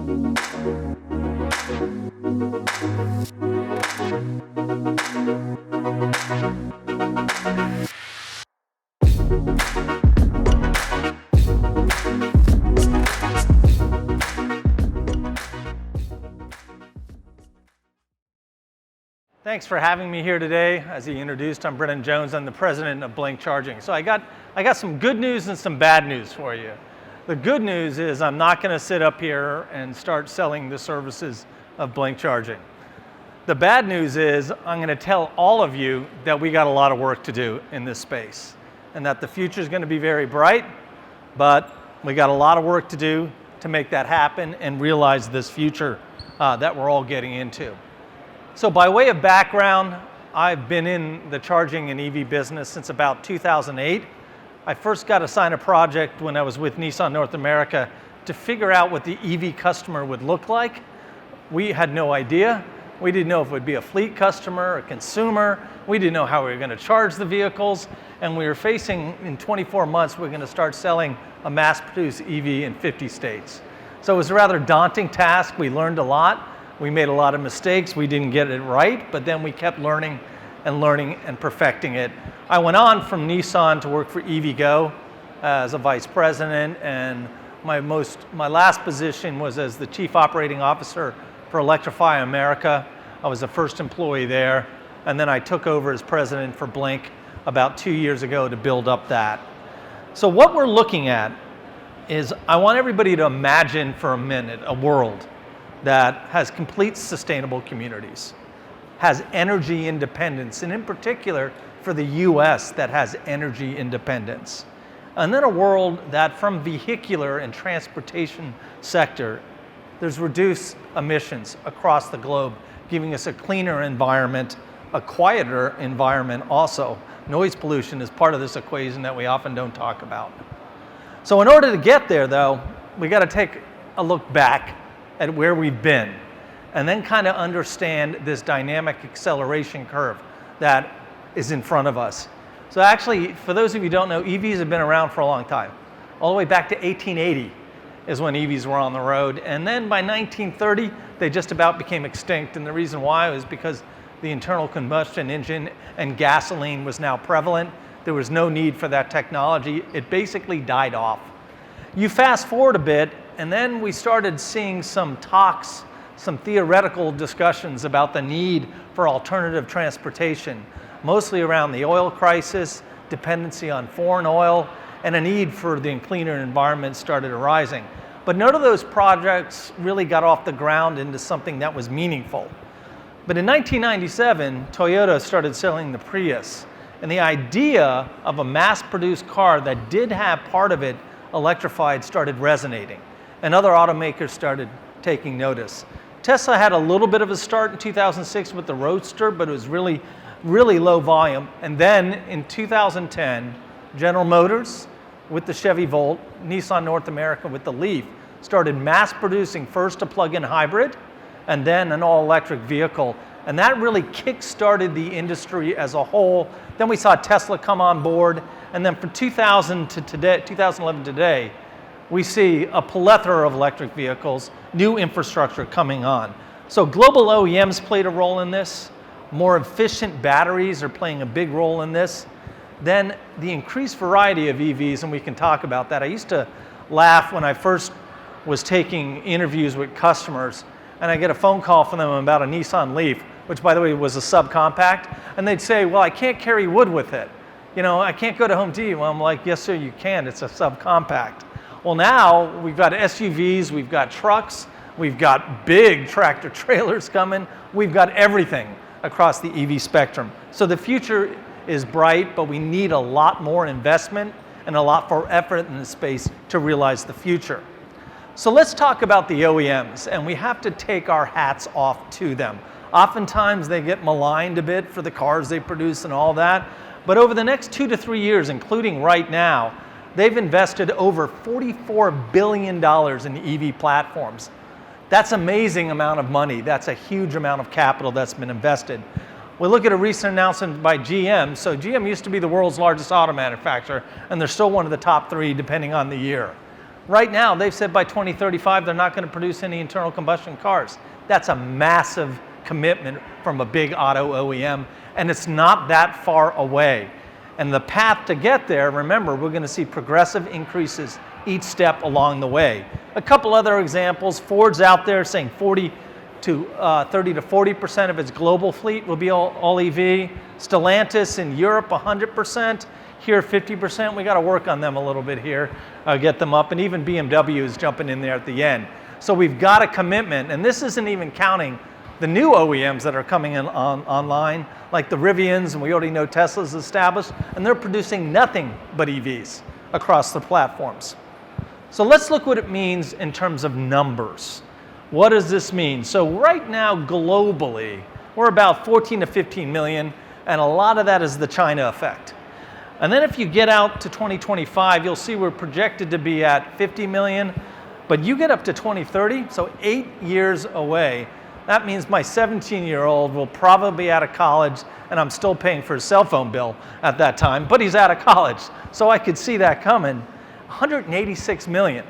Thanks for having me here today. As he introduced, I'm Brennan Jones. I'm the president of Blink Charging. So I got some good news and some bad news for you. The good news is I'm not going to sit up here and start selling the services of Blink Charging. The bad news is I'm going to tell all of you that we got a lot of work to do in this space and that the future is going to be very bright, but we got a lot of work to do to make that happen and realize this future that we're all getting into. So by way of background, I've been in the charging and EV business since about 2008. I first got assigned a project when I was with Nissan North America to figure out what the EV customer would look like. We had no idea. We didn't know if it would be a fleet customer, a consumer. We didn't know how we were going to charge the vehicles. And we were facing, in 24 months, we're going to start selling a mass-produced EV in 50 states. So it was a rather daunting task. We learned a lot. We made a lot of mistakes. We didn't get it right, but then we kept learning and perfecting it. I went on from Nissan to work for EVgo as a vice president, and my last position was as the chief operating officer for Electrify America. I was the first employee there, and then I took over as president for Blink about 2 years ago to build up that. So what we're looking at is, I want everybody to imagine for a minute a world that has complete sustainable communities, has energy independence, and in particular for the US that has energy independence. And then a world that from vehicular and transportation sector, there's reduced emissions across the globe, giving us a cleaner environment, a quieter environment also. Noise pollution is part of this equation that we often don't talk about. So in order to get there though, we got to take a look back at where we've been, and then kind of understand this dynamic acceleration curve that is in front of us. So actually, for those of you who don't know, EVs have been around for a long time. All the way back to 1880 is when EVs were on the road, and then by 1930, they just about became extinct, and the reason why was because the internal combustion engine and gasoline was now prevalent. There was no need for that technology. It basically died off. You fast forward a bit, and then we started seeing some talks, some theoretical discussions about the need for alternative transportation, mostly around the oil crisis, dependency on foreign oil, and a need for the cleaner environment started arising. But none of those projects really got off the ground into something that was meaningful. But in 1997, Toyota started selling the Prius, and the idea of a mass-produced car that did have part of it electrified started resonating, and other automakers started taking notice. Tesla had a little bit of a start in 2006 with the Roadster, but it was really low volume. And then in 2010, General Motors with the Chevy Volt, Nissan North America with the Leaf, started mass producing first a plug-in hybrid and then an all-electric vehicle. And that really kick-started the industry as a whole. Then we saw Tesla come on board, and then from 2000 to today, 2011 today, we see a plethora of electric vehicles, new infrastructure coming on. So global OEMs played a role in this. More efficient batteries are playing a big role in this. Then the increased variety of EVs, and we can talk about that. I used to laugh when I first was taking interviews with customers, and I get a phone call from them about a Nissan Leaf, which by the way was a subcompact, and they'd say, well, I can't carry wood with it. You know, I can't go to Home Depot. Well, I'm like, yes, sir, you can. It's a subcompact. Well, now we've got SUVs, we've got trucks, we've got big tractor trailers coming. We've got everything across the EV spectrum. So the future is bright, but we need a lot more investment and a lot more effort in the space to realize the future. So let's talk about the OEMs, and we have to take our hats off to them. Oftentimes they get maligned a bit for the cars they produce and all that, but over the next 2 to 3 years, including right now, they've invested over $44 billion in EV platforms. That's an amazing amount of money. That's a huge amount of capital that's been invested. We look at a recent announcement by GM. So GM used to be the world's largest auto manufacturer, and they're still one of the top 3 depending on the year. Right now, they've said by 2035 they're not going to produce any internal combustion cars. That's a massive commitment from a big auto OEM, and it's not that far away. And the path to get there, remember, we're going to see progressive increases each step along the way. A couple other examples, Ford's out there saying 30 to 40% of its global fleet will be all EV. Stellantis in Europe, 100%. Here, 50%. We got to work on them a little bit here, get them up. And even BMW is jumping in there at the end. So we've got a commitment, and this isn't even counting the new OEMs that are coming in online, like the Rivians, and we already know Tesla's established, and they're producing nothing but EVs across the platforms. So let's look what it means in terms of numbers. What does this mean? So right now, globally, we're about 14 to 15 million, and a lot of that is the China effect. And then if you get out to 2025, you'll see we're projected to be at 50 million, but you get up to 2030, so 8 years away. That means my 17-year-old will probably be out of college, and I'm still paying for his cell phone bill at that time, but he's out of college. So I could see that coming. 186 million.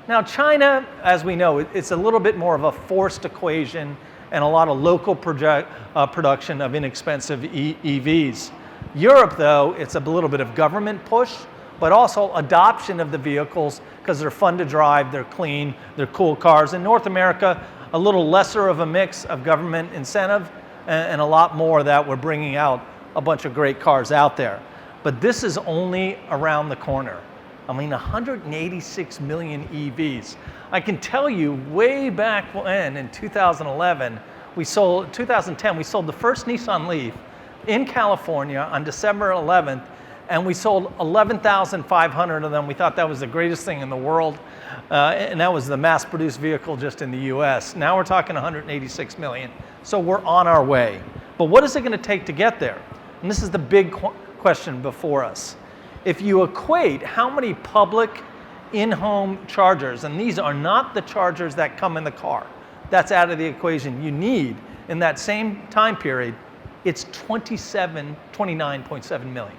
Now China, as we know, it's a little bit more of a forced equation and a lot of local production of inexpensive EVs. Europe, though, it's a little bit of government push, but also adoption of the vehicles because they're fun to drive, they're clean, they're cool cars. In North America, a little lesser of a mix of government incentive and a lot more that we're bringing out a bunch of great cars out there. But this is only around the corner. I mean, 186 million EVs. I can tell you way back when, in 2010, we sold the first Nissan Leaf in California on December 11th, and we sold 11,500 of them. We thought that was the greatest thing in the world, and that was the mass-produced vehicle just in the US. Now we're talking 186 million, so we're on our way. But what is it gonna take to get there? And this is the big question before us. If you equate how many public in-home chargers, and these are not the chargers that come in the car, that's out of the equation, you need in that same time period, it's 29.7 million.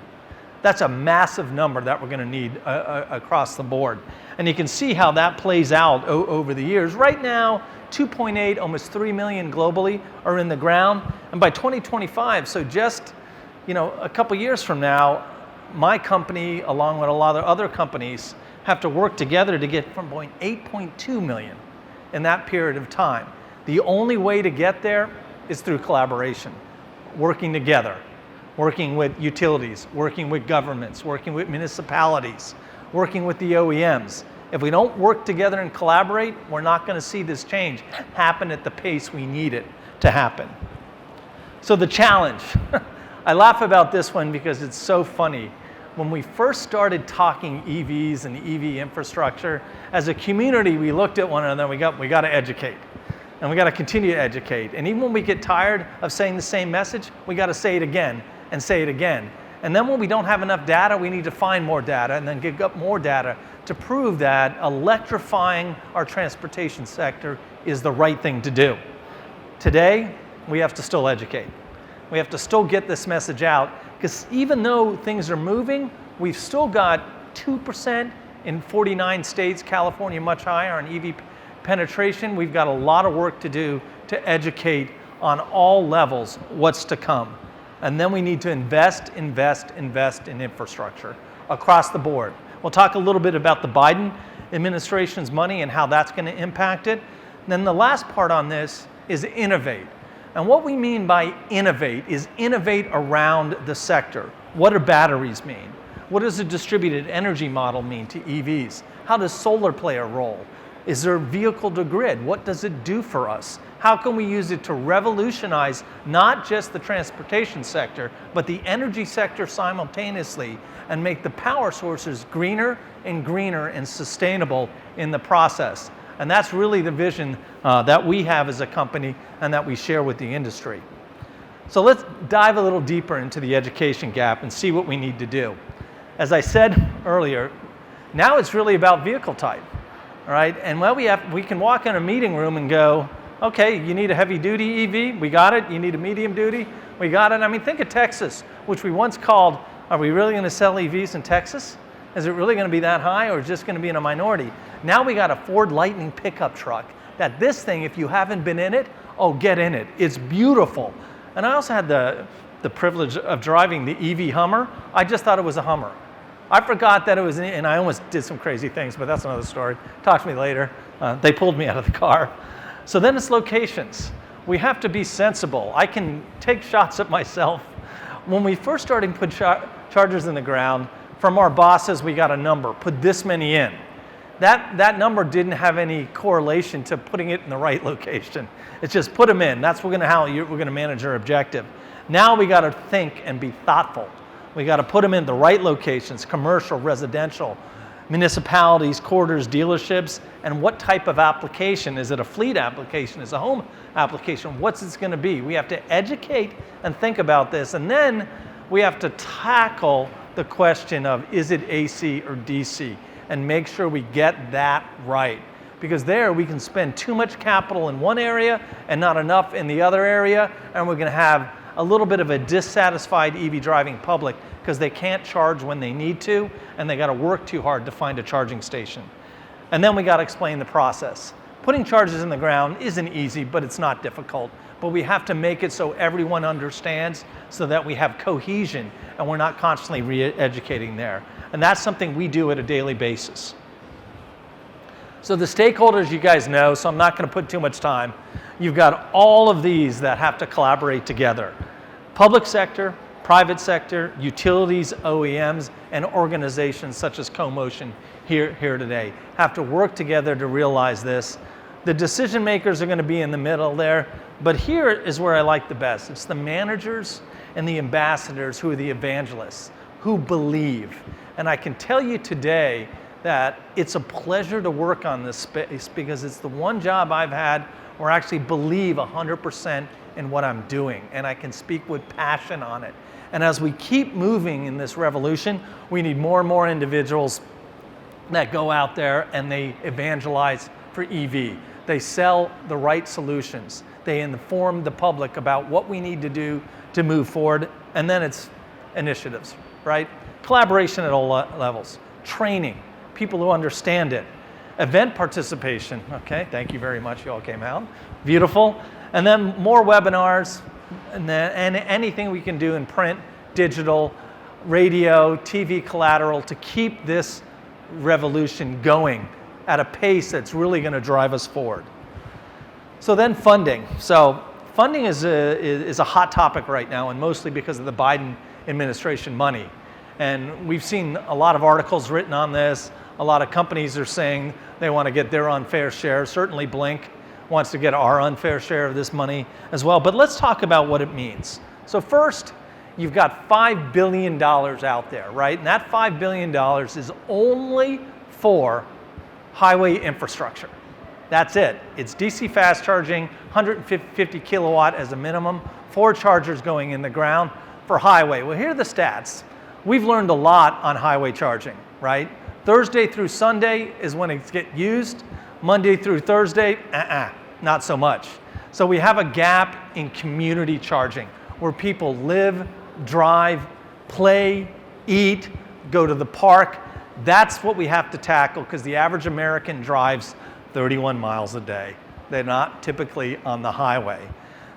That's a massive number that we're going to need across the board. And you can see how that plays out over the years. Right now, 2.8, almost 3 million globally are in the ground. And by 2025, so just a couple years from now, my company, along with a lot of other companies, have to work together to get from 8.2 million in that period of time. The only way to get there is through collaboration, working together, working with utilities, working with governments, working with municipalities, working with the OEMs. If we don't work together and collaborate, we're not going to see this change happen at the pace we need it to happen. So the challenge. I laugh about this one because it's so funny. When we first started talking EVs and EV infrastructure, as a community, we looked at one another and we got to educate. And we got to continue to educate. And even when we get tired of saying the same message, we got to say it again and say it again. And then when we don't have enough data, we need to find more data and then get up more data to prove that electrifying our transportation sector is the right thing to do. Today, we have to still educate. We have to still get this message out, because even though things are moving, we've still got 2% in 49 states, California much higher on EV penetration. We've got a lot of work to do to educate on all levels what's to come. And then we need to invest in infrastructure across the board. We'll talk a little bit about the Biden administration's money and how that's going to impact it. And then the last part on this is innovate. And what we mean by innovate is innovate around the sector. What do batteries mean? What does a distributed energy model mean to EVs? How does solar play a role? Is there vehicle to grid? What does it do for us? How can we use it to revolutionize not just the transportation sector, but the energy sector simultaneously, and make the power sources greener and sustainable in the process? And that's really the vision that we have as a company and that we share with the industry. So let's dive a little deeper into the education gap and see what we need to do. As I said earlier, now it's really about vehicle type, all right? And we can walk in a meeting room and go, okay, you need a heavy duty EV, we got it. You need a medium duty, we got it. I mean, think of Texas, which we once called, are we really gonna sell EVs in Texas? Is it really going to be that high, or is it just going to be in a minority? Now we got a Ford Lightning pickup truck that this thing, if you haven't been in it, oh, get in it. It's beautiful. And I also had the privilege of driving the EV Hummer. I just thought it was a Hummer. I forgot that it was, and I almost did some crazy things, but that's another story. Talk to me later. They pulled me out of the car. So then it's locations. We have to be sensible. I can take shots at myself. When we first started putting chargers in the ground, from our bosses, we got a number, put this many in. That number didn't have any correlation to putting it in the right location. It's just put them in. That's how we're going to manage our objective. Now we got to think and be thoughtful. We got to put them in the right locations, commercial, residential, municipalities, quarters, dealerships, and what type of application. Is it a fleet application? Is it a home application? What's it going to be? We have to educate and think about this, and then we have to tackle the question of, is it AC or DC, and make sure we get that right. Because there we can spend too much capital in one area and not enough in the other area, and we're going to have a little bit of a dissatisfied EV driving public because they can't charge when they need to, and they got to work too hard to find a charging station. And then we got to explain the process. Putting chargers in the ground isn't easy, but it's not difficult. But we have to make it so everyone understands, so that we have cohesion and we're not constantly re-educating there. And that's something we do at a daily basis. So the stakeholders you guys know, so I'm not going to put too much time. You've got all of these that have to collaborate together. Public sector, private sector, utilities, OEMs, and organizations such as CoMotion here today have to work together to realize this. The decision makers are going to be in the middle there, but here is where I like the best. It's the managers and the ambassadors who are the evangelists, who believe. And I can tell you today that it's a pleasure to work on this space, because it's the one job I've had where I actually believe 100% in what I'm doing, and I can speak with passion on it. And as we keep moving in this revolution, we need more and more individuals that go out there and they evangelize for EV. They sell the right solutions. They inform the public about what we need to do to move forward. And then it's initiatives, right? Collaboration at all levels. Training, people who understand it. Event participation, okay, thank you very much, you all came out. Beautiful. And then more webinars, and anything we can do in print, digital, radio, TV collateral to keep this revolution going at a pace that's really going to drive us forward. So then funding. So funding is a hot topic right now, and mostly because of the Biden administration money. And we've seen a lot of articles written on this. A lot of companies are saying they want to get their unfair share. Certainly Blink wants to get our unfair share of this money as well. But let's talk about what it means. So first, you've got $5 billion out there, right? And that $5 billion is only for highway infrastructure. That's it. It's DC fast charging, 150 kilowatt as a minimum, 4 chargers going in the ground for highway. Well, here are the stats. We've learned a lot on highway charging, right? Thursday through Sunday is when it gets used. Monday through Thursday, not so much. So we have a gap in community charging where people live, drive, play, eat, go to the park. That's what we have to tackle, because the average American drives 31 miles a day. They're not typically on the highway.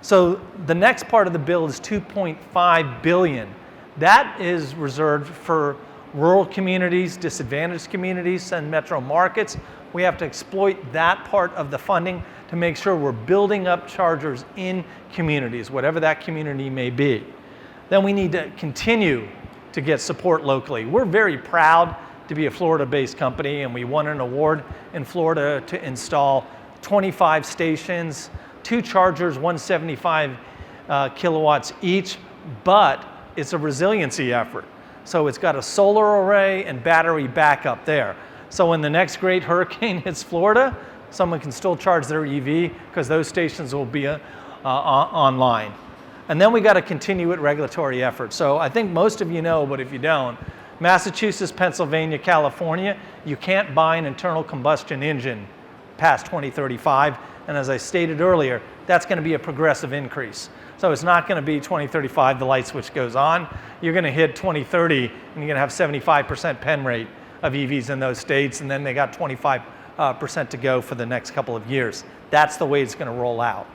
So the next part of the bill is $2.5 billion. That is reserved for rural communities, disadvantaged communities, and metro markets. We have to exploit that part of the funding to make sure we're building up chargers in communities, whatever that community may be. Then we need to continue to get support locally. We're very proud to be a Florida-based company, and we won an award in Florida to install 25 stations, 2 chargers, 175 kilowatts each, but it's a resiliency effort. So it's got a solar array and battery backup there. So when the next great hurricane hits Florida, someone can still charge their EV because those stations will be online. And then we got to continue with regulatory efforts. So I think most of you know, but if you don't, Massachusetts, Pennsylvania, California, you can't buy an internal combustion engine past 2035. And as I stated earlier, that's going to be a progressive increase. So it's not going to be 2035, the light switch goes on. You're going to hit 2030, and you're going to have 75% pen rate of EVs in those states, and then they got 25% to go for the next couple of years. That's the way it's going to roll out.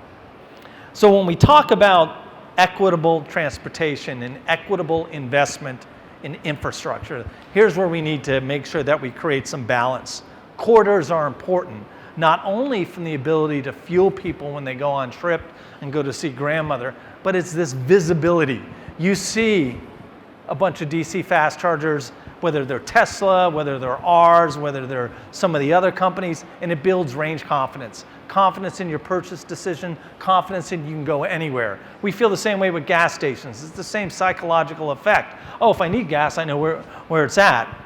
So when we talk about equitable transportation and equitable investment in infrastructure, here's where we need to make sure that we create some balance. Corridors are important, not only from the ability to fuel people when they go on trip and go to see grandmother, but it's this visibility. You see a bunch of DC fast chargers, whether they're Tesla, whether they're ours, whether they're some of the other companies, and it builds range confidence. Confidence in your purchase decision, confidence in you can go anywhere. We feel the same way with gas stations. It's the same psychological effect. Oh, if I need gas, I know where it's at.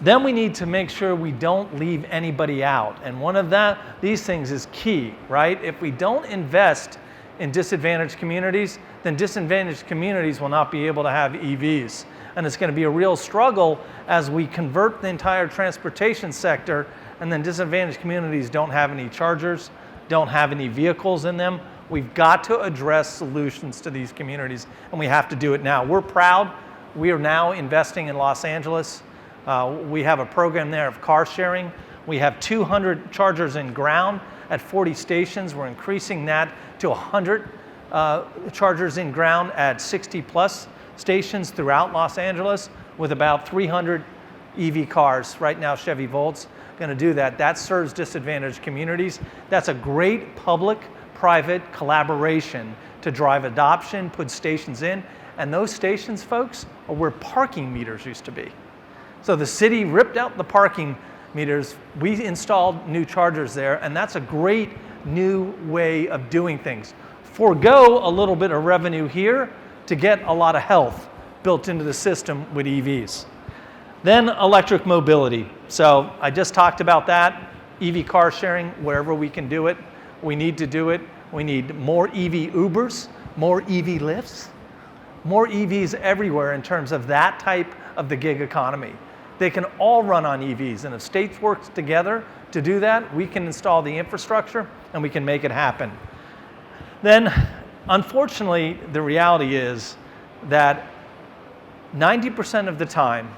Then we need to make sure we don't leave anybody out. And one of these things is key, right? If we don't invest in disadvantaged communities, then disadvantaged communities will not be able to have EVs. And it's going to be a real struggle as we convert the entire transportation sector, and then disadvantaged communities don't have any chargers, don't have any vehicles in them. We've got to address solutions to these communities, and we have to do it now. We're proud. We are now investing in Los Angeles. We have a program there of car sharing. We have 200 chargers in ground at 40 stations. We're increasing that to 100 chargers in ground at 60 plus stations throughout Los Angeles, with about 300 EV cars. Right now, Chevy Volt's going to do that. That serves disadvantaged communities. That's a great public-private collaboration to drive adoption, put stations in. And those stations, folks, are where parking meters used to be. So the city ripped out the parking meters. We installed new chargers there, and that's a great new way of doing things. Forgo a little bit of revenue here to get a lot of health built into the system with EVs. Then electric mobility. So I just talked about that. EV car sharing, wherever we can do it, we need to do it. We need more EV Ubers, more EV Lyfts, more EVs everywhere in terms of that type of the gig economy. They can all run on EVs, and if states work together to do that, we can install the infrastructure and we can make it happen. Then, unfortunately, the reality is that 90% of the time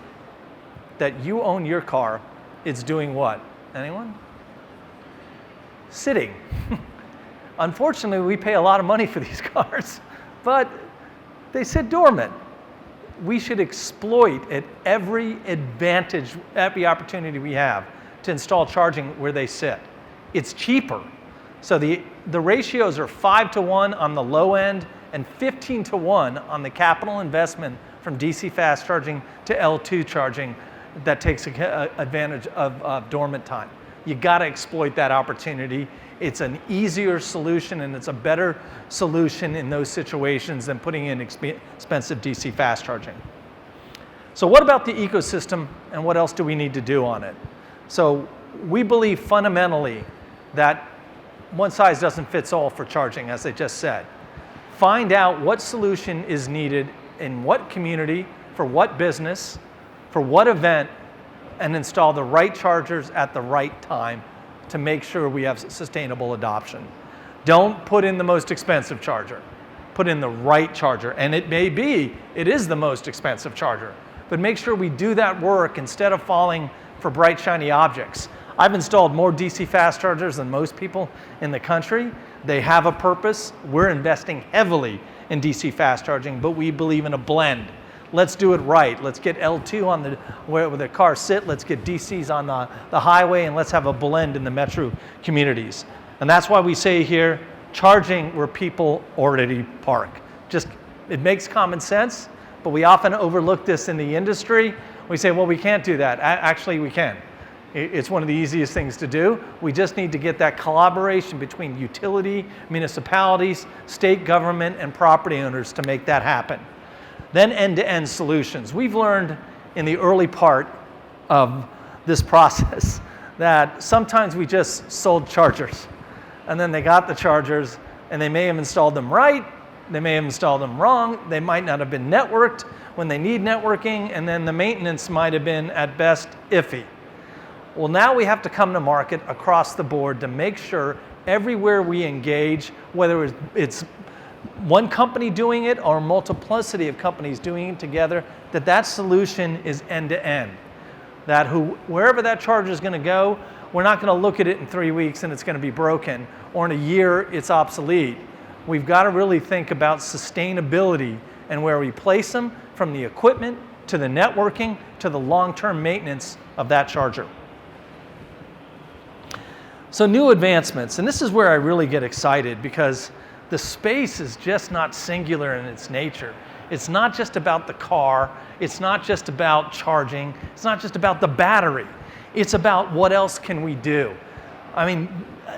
that you own your car, it's doing what? Anyone? Sitting. Unfortunately, we pay a lot of money for these cars, but they sit dormant. We should exploit at every advantage, every opportunity we have to install charging where they sit. It's cheaper. So the ratios are 5-to-1 on the low end and 15-to-1 on the capital investment from DC fast charging to L2 charging that takes advantage of dormant time. You got to exploit that opportunity. It's an easier solution, and it's a better solution in those situations than putting in expensive DC fast charging. So what about the ecosystem, and what else do we need to do on it? So we believe fundamentally that one size doesn't fit all for charging, as I just said. Find out what solution is needed in what community, for what business, for what event, and install the right chargers at the right time to make sure we have sustainable adoption. Don't put in the most expensive charger. Put in the right charger. And it is the most expensive charger. But make sure we do that work instead of falling for bright, shiny objects. I've installed more DC fast chargers than most people in the country. They have a purpose. We're investing heavily in DC fast charging, but we believe in a blend. Let's do it right. Let's get L2 on where the cars sit. Let's get DCs on the highway, and let's have a blend in the metro communities. And that's why we say here, charging where people already park. It makes common sense, but we often overlook this in the industry. We say, well, we can't do that. Actually, we can. It's one of the easiest things to do. We just need to get that collaboration between utility, municipalities, state government, and property owners to make that happen. Then end-to-end solutions. We've learned in the early part of this process that sometimes we just sold chargers, and then they got the chargers, and they may have installed them right, they may have installed them wrong, they might not have been networked when they need networking, and then the maintenance might have been, at best, iffy. Well, now we have to come to market across the board to make sure everywhere we engage, whether it's one company doing it or a multiplicity of companies doing it together, that solution is end-to-end. that wherever that charger is going to go, we're not going to look at it in 3 weeks and it's going to be broken, or in a year it's obsolete. We've got to really think about sustainability and where we place them, from the equipment to the networking to the long-term maintenance of that charger. So new advancements, and this is where I really get excited, because the space is just not singular in its nature. It's not just about the car, it's not just about charging, it's not just about the battery. It's about what else can we do. I mean,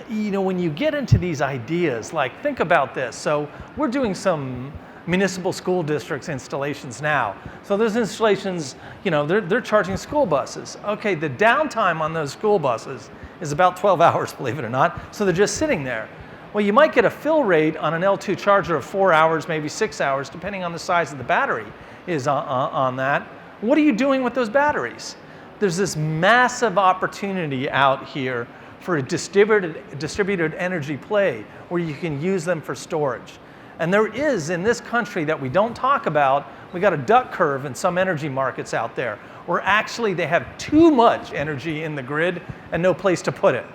you know, when you get into these ideas, like think about this. So we're doing some municipal school districts installations now. So those installations, you know, they're charging school buses. Okay, the downtime on those school buses is about 12 hours, believe it or not. So they're just sitting there. Well, you might get a fill rate on an L2 charger of 4 hours, maybe 6 hours, depending on the size of the battery is on that. What are you doing with those batteries? There's this massive opportunity out here for a distributed energy play where you can use them for storage. And there is, in this country that we don't talk about, we got a duck curve in some energy markets out there, where actually they have too much energy in the grid and no place to put it.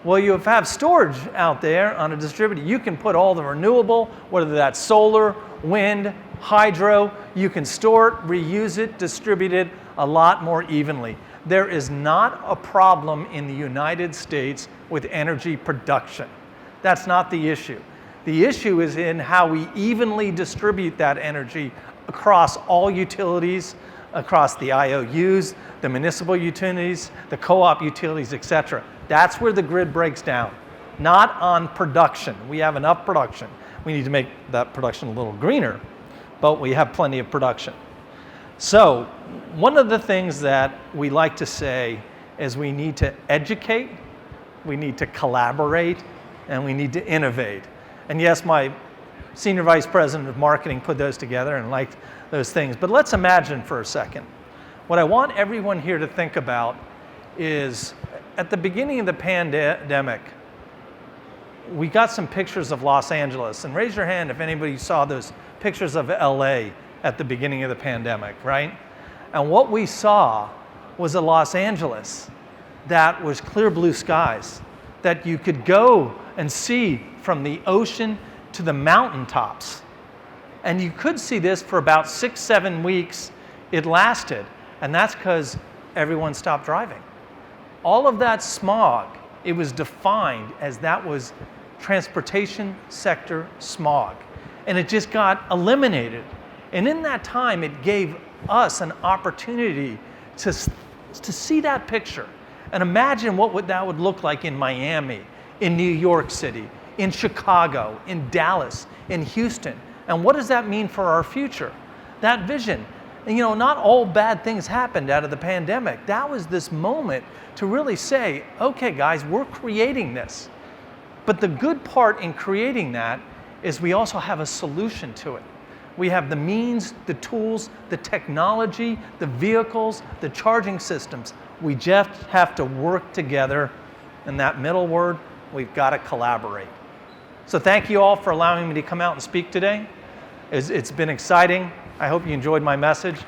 Well, you have storage out there on a distributed. You can put all the renewable, whether that's solar, wind, hydro, you can store it, reuse it, distribute it a lot more evenly. There is not a problem in the United States with energy production. That's not the issue. The issue is in how we evenly distribute that energy across all utilities, across the IOUs, the municipal utilities, the co-op utilities, etc. That's where the grid breaks down, not on production. We have enough production. We need to make that production a little greener, but we have plenty of production. So one of the things that we like to say is we need to educate, we need to collaborate, and we need to innovate. And yes, my senior vice president of marketing put those together and liked those things. But let's imagine for a second. What I want everyone here to think about is at the beginning of the pandemic, we got some pictures of Los Angeles. And raise your hand if anybody saw those pictures of LA at the beginning of the pandemic, right? And what we saw was a Los Angeles that was clear blue skies, that you could go and see from the ocean to the mountaintops. And you could see this for about 6-7 weeks. It lasted, and that's because everyone stopped driving. All of that smog, it was defined as that was transportation sector smog. And it just got eliminated. And in that time, it gave us an opportunity to see that picture and imagine what that would look like in Miami, in New York City, in Chicago, in Dallas, in Houston. And what does that mean for our future? That vision. And you know, not all bad things happened out of the pandemic. That was this moment to really say, okay guys, we're creating this. But the good part in creating that is we also have a solution to it. We have the means, the tools, the technology, the vehicles, the charging systems. We just have to work together. And that middle word, we've got to collaborate. So thank you all for allowing me to come out and speak today. It's been exciting. I hope you enjoyed my message.